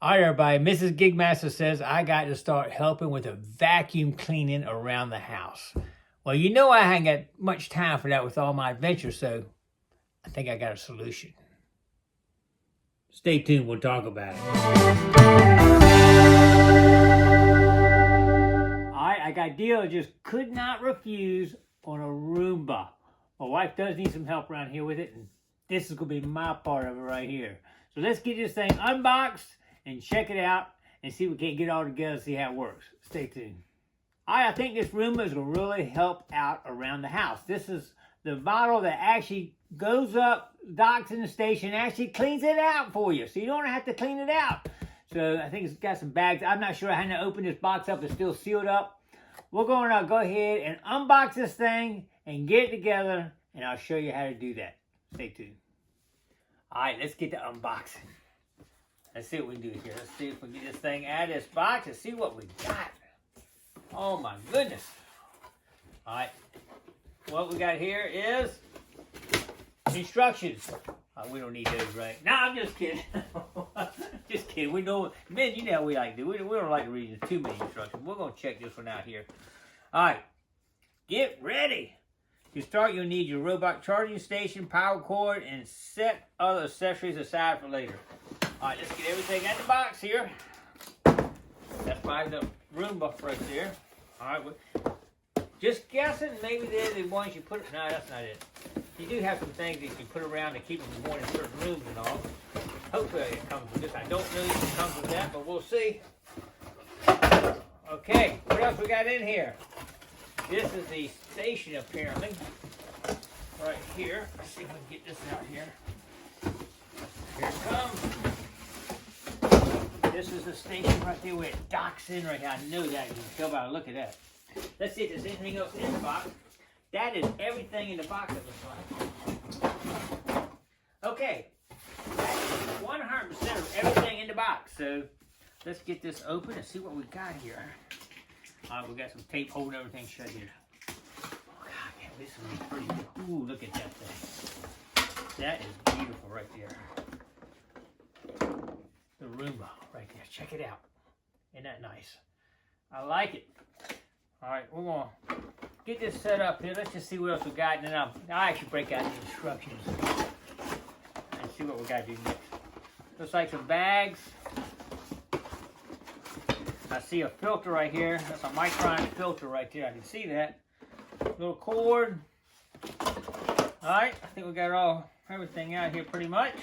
All right, everybody. Mrs. Gigmaster says I got to start helping with the vacuum cleaning around the house. Well, you know I haven't got much time for that with all my adventures, so I think I got a solution. Stay tuned. We'll talk about it. All right, I got a deal I just could not refuse on a Roomba. My wife does need some help around here with it, and this is going to be my part of it right here. So let's get this thing unboxed and check it out and see if we can't get it all together and see how it works. Stay tuned. I think this Roomba is going to really help out around the house. This is the bottle that actually goes up, docks in the station, actually cleans it out for you. So you don't have to clean it out. So I think it's got some bags. I'm not sure how to open this box up. It's still sealed up. We're going to go ahead and unbox this thing and get it together, and I'll show you how to do that. Stay tuned. All right, let's get to unboxing. Let's see what we can do here. Let's see if we can get this thing out of this box and see what we got. Oh my goodness. All right. What we got here is instructions. We don't need those, right? No, I'm just kidding. Just kidding. We know, men, you know how we like to do. We don't like to read too many instructions. We're going to check this one out here. All right. Get ready. To start, you'll need your robot charging station, power cord, and set other accessories aside for later. All right, let's get everything out of the box here. That's probably the Roomba right there. All right, just guessing, maybe they're the ones you put. No, that's not it. You do have some things that you put around to keep them from going in certain rooms and all. Hopefully it comes with this. I don't know if it comes with that, but we'll see. Okay, what else we got in here? This is the station apparently. Right here. Let's see if we can get this out here. Here it comes. This is the station right there where it docks in right here. I know that. You can tell by the look at that. Let's see if there's anything else in the box. That is everything in the box, it looks like. Okay. That is 100% of everything in the box. So let's get this open and see what we got here. All right, we got some tape holding everything shut here. Oh, God, yeah, this is pretty good. Ooh, look at that thing. That is beautiful right there. The Roomba right there. Check it out. Isn't that nice? I like it. All right, we're going to get this set up here. Let's just see what else we got. And then I'll actually break out the instructions and see what we got to do next. Looks like some bags. I see a filter right here. That's a micron filter right there. I can see that. Little cord. All right, I think we got everything out here pretty much.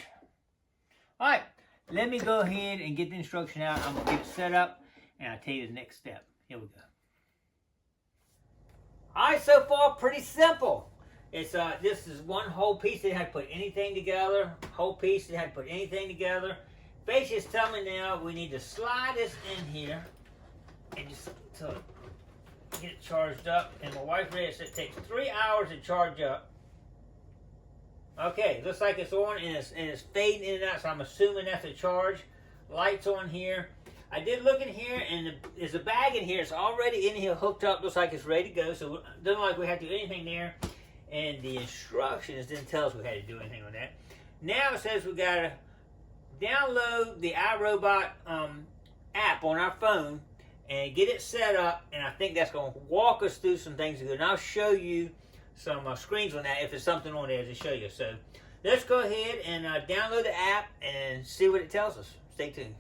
All right. Let me go ahead and get the instruction out. I'm going to get it set up, and I'll tell you the next step. Here we go. All right, so far, pretty simple. It's this is one whole piece. They had to put anything together. Whole piece. They had to put anything together. Basically, it's telling me now we need to slide this in here and just to get it charged up. And my wife read it takes 3 hours to charge up. Okay, looks like it's on and it's fading in and out, so I'm assuming that's a charge. Lights on here. I did look in here, and there's a bag in here. It's already in here, hooked up. Looks like it's ready to go, so it doesn't look like we have to do anything there. And the instructions didn't tell us we had to do anything on that. Now it says we got to download the Irobot app on our phone and get it set up, and I think that's going to walk us through some things to do. And I'll show you some screens on that if there's something on there to show you. So let's go ahead and download the app and see what it tells us. Stay tuned.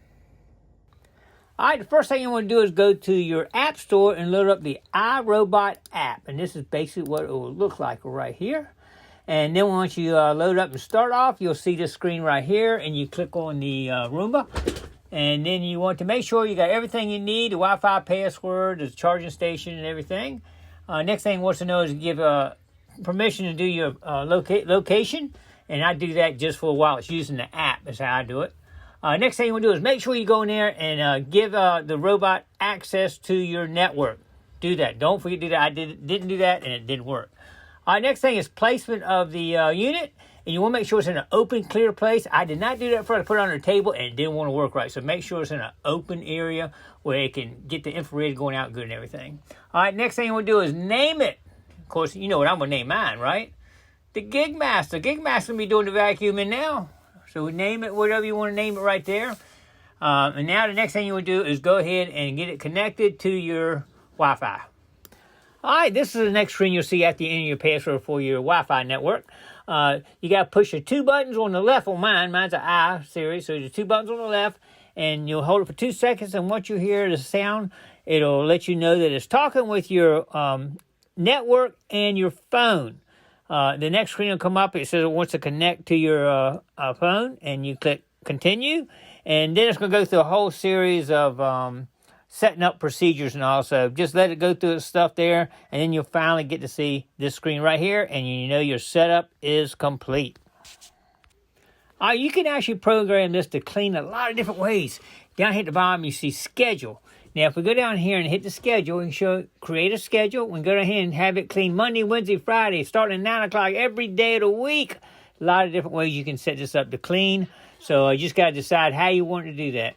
All right, the first thing you want to do is go to your app store and load up the Irobot app. And this is basically what it will look like right here. And then once you load up and start off, you'll see this screen right here. And you click on the Roomba. And then you want to make sure you got everything you need, the Wi-Fi password, the charging station, and everything. Next thing it wants to know is give permission to do your location. And I do that just for a while. It's using the app is how I do it. Next thing you want to do is make sure you go in there and give the robot access to your network. Do that. Don't forget to do that. I didn't do that, and it didn't work. Next thing is placement of the unit. And you want to make sure it's in an open, clear place. I did not do that first. I put it on the table, and it didn't want to work right. So make sure it's in an open area where it can get the infrared going out good and everything. All right, next thing you want to do is name it. Of course, you know what I'm going to name mine, right? The Gigmaster. Gigmaster will be doing the vacuuming now. So name it whatever you want to name it right there. And now the next thing you will do is go ahead and get it connected to your Wi-Fi. All right, this is the next screen you'll see after you enter your password for your Wi-Fi network. You got to push the 2 buttons on the left on mine. Mine's an I series, so there's 2 buttons on the left, and you'll hold it for 2 seconds, and once you hear the sound, it'll let you know that it's talking with your network and your phone. The next screen will come up. It says it wants to connect to your phone, and you click continue, and then it's going to go through a whole series of setting up procedures and all. So just let it go through its stuff there, and then you'll finally get to see this screen right here, and you know your setup is complete. You can actually program this to clean a lot of different ways. Down here at the bottom, you see schedule. Now, if we go down here and hit the schedule, we can create a schedule. We can go down here and have it clean Monday, Wednesday, Friday, starting at 9 o'clock every day of the week. A lot of different ways you can set this up to clean. So you just got to decide how you want to do that.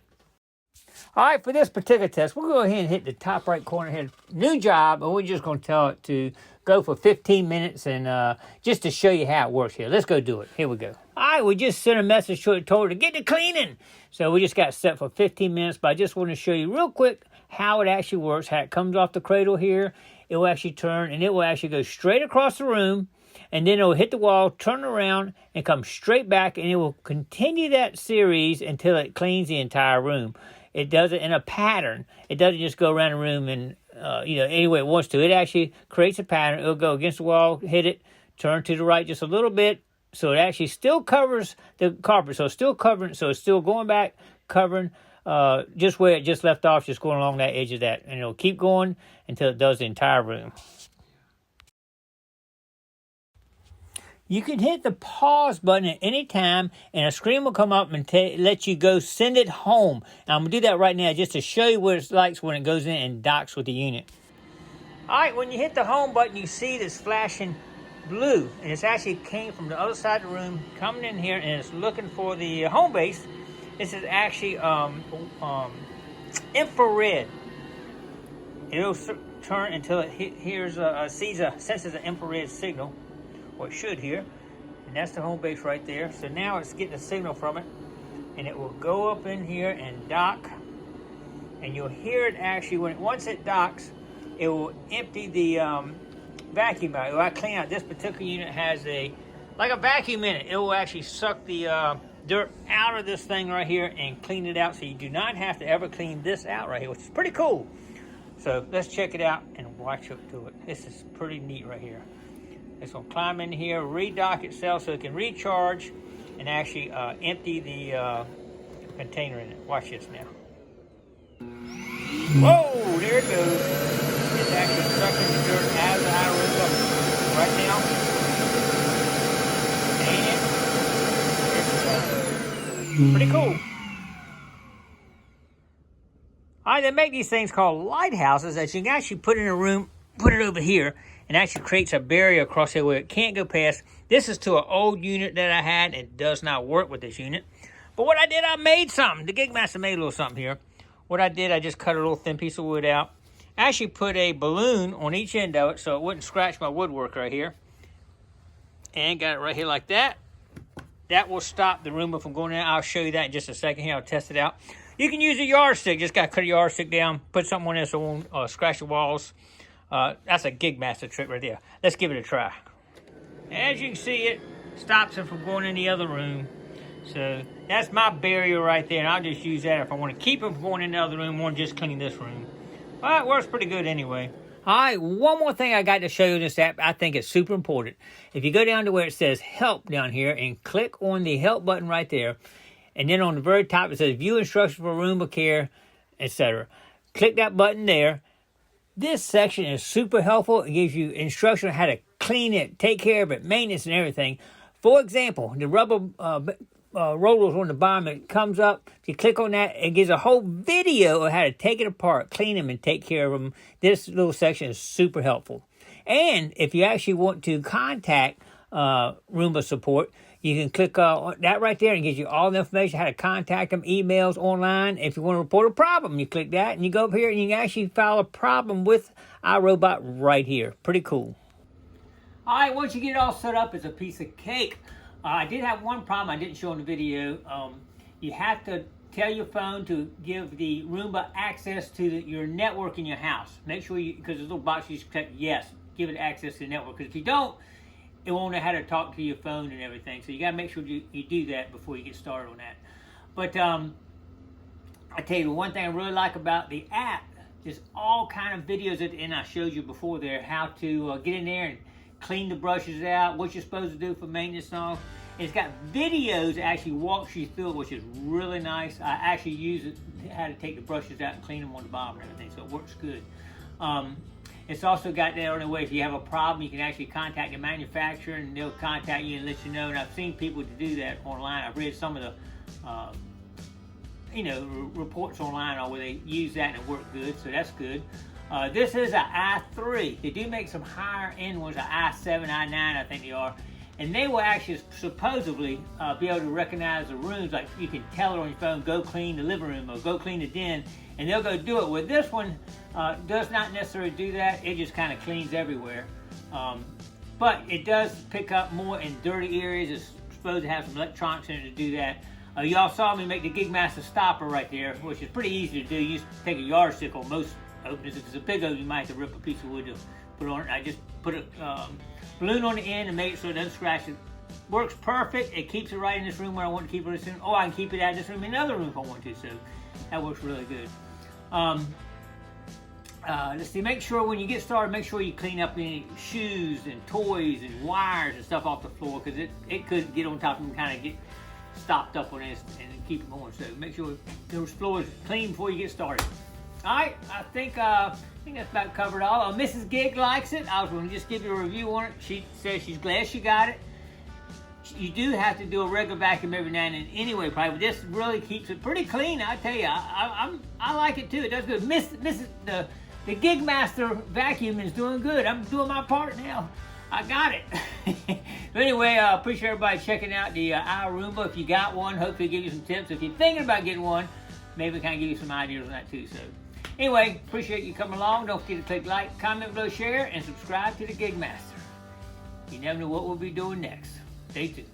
All right, for this particular test, we'll go ahead and hit the top right corner here. New job, and we're just going to tell it to go for 15 minutes and just to show you how it works here. Let's go do it. Here we go. All right, we just sent a message to it, told her to get to cleaning. So we just got set for 15 minutes, but I just want to show you real quick how it actually works, how it comes off the cradle here. It will actually turn, and it will actually go straight across the room, and then it will hit the wall, turn around, and come straight back, and it will continue that series until it cleans the entire room. It does it in a pattern. It doesn't just go around the room and, any way it wants to. It actually creates a pattern. It'll go against the wall, hit it, turn to the right just a little bit. So it actually still covers the carpet. So it's still covering. So it's still going back, covering just where it just left off, just going along that edge of that. And it'll keep going until it does the entire room. You can hit the pause button at any time, and a screen will come up and let you go send it home. And I'm going to do that right now just to show you what it's like when it goes in and docks with the unit. All right, when you hit the home button, you see this flashing blue. And it's actually came from the other side of the room, coming in here, and it's looking for the home base. This is actually infrared. It'll turn until it senses an infrared signal. Or it should here, and that's the home base right there. So now it's getting a signal from it, and it will go up in here and dock, and you'll hear it actually once it docks, it will empty the vacuum out. It will clean out. This particular unit has like a vacuum in it. It will actually suck the dirt out of this thing right here and clean it out, so you do not have to ever clean this out right here, which is pretty cool. So let's check it out and watch it do it. This is pretty neat right here. It's going to climb in here, redock itself so it can recharge and actually empty the container in it. Watch this now. Whoa, there it goes. It's actually sucking the dirt out of the Irobot right now. And it's pretty cool. All right, they make these things called lighthouses that you can actually put in a room, put it over here, and actually creates a barrier across here where it can't go past. This is to an old unit that I had. It does not work with this unit. But what I did, I made something. The Gigmaster made a little something here. What I did, I just cut a little thin piece of wood out. I actually put a balloon on each end of it so it wouldn't scratch my woodwork right here. And got it right here like that. That will stop the Roomba from going in. I'll show you that in just a second here. I'll test it out. You can use a yardstick. Just got to cut a yardstick down, put something on there so it won't scratch the walls. That's a Gigmaster trick right there. Let's give it a try. As you can see, it stops it from going in the other room. So that's my barrier right there, and I'll just use that if I want to keep it from going in the other room or just clean this room. Well, it works pretty good anyway. All right, one more thing I got to show you in this app. I think it's super important. If you go down to where it says help down here and click on the help button right there, and then on the very top it says view instructions for Roomba care, etc. Click that button there. This section is super helpful. It gives you instruction on how to clean it, take care of it, maintenance and everything. For example, the rubber rollers on the bottom, it comes up. If you click on that, it gives a whole video of how to take it apart, clean them, and take care of them. This little section is super helpful. And if you actually want to contact Roomba support, you can click on that right there and it gives you all the information, how to contact them, emails, online. If you want to report a problem, you click that and you go up here and you can actually file a problem with Irobot right here. Pretty cool. All right, once you get it all set up, it's a piece of cake. I did have one problem I didn't show in the video. You have to tell your phone to give the Roomba access to your network in your house. Make sure you, because there's a little box you just click yes, give it access to the network. Because if you don't, it won't know how to talk to your phone and everything. So you gotta make sure you do that before you get started on that. But I tell you, the one thing I really like about the app is all kind of videos at the end I showed you before there, how to get in there and clean the brushes out, what you're supposed to do for maintenance and all. It's got videos that actually walks you through it, which is really nice. I actually use it, how to take the brushes out and clean them on the bottom and everything, so it works good. It's also got that other way, if you have a problem, you can actually contact the manufacturer and they'll contact you and let you know. And I've seen people to do that online. I've read some of the reports online where they use that and it worked good, so that's good. This is an i3. They do make some higher end ones, an i7, i9, I think they are. And they will actually supposedly be able to recognize the rooms, like you can tell it on your phone, go clean the living room or go clean the den, and they'll go do it. Well, this one does not necessarily do that. It just kind of cleans everywhere. But it does pick up more in dirty areas. It's supposed to have some electronics in it to do that. Y'all saw me make the Gigmaster stopper right there, which is pretty easy to do. You just take a yardstick on most openers. If it's a big opening, you might have to rip a piece of wood to put on it. I just put a balloon on the end and make it so it doesn't scratch it. Works perfect. It keeps it right in this room where I want to keep it in, or I can keep it out of this room in another room if I want to, so that works really good. Let's see, make sure when you get started, make sure you clean up any shoes and toys and wires and stuff off the floor, because it could get on top of them and kind of get stopped up on this and keep it going. So make sure those floors are clean before you get started. All right, I think that's about covered all. Mrs. Gig likes it. I was going to just give you a review on it. She says she's glad she got it. You do have to do a regular vacuum every now and then anyway, probably, but this really keeps it pretty clean. I tell you, I like it too. It does good. The Gigmaster vacuum is doing good. I'm doing my part now. I got it. But anyway, I appreciate everybody checking out the Roomba. If you got one, hopefully give you some tips. If you're thinking about getting one, maybe kind of give you some ideas on that too. So anyway, appreciate you coming along. Don't forget to click like, comment below, share, and subscribe to the Gigmaster. You never know what we'll be doing next. Stay tuned.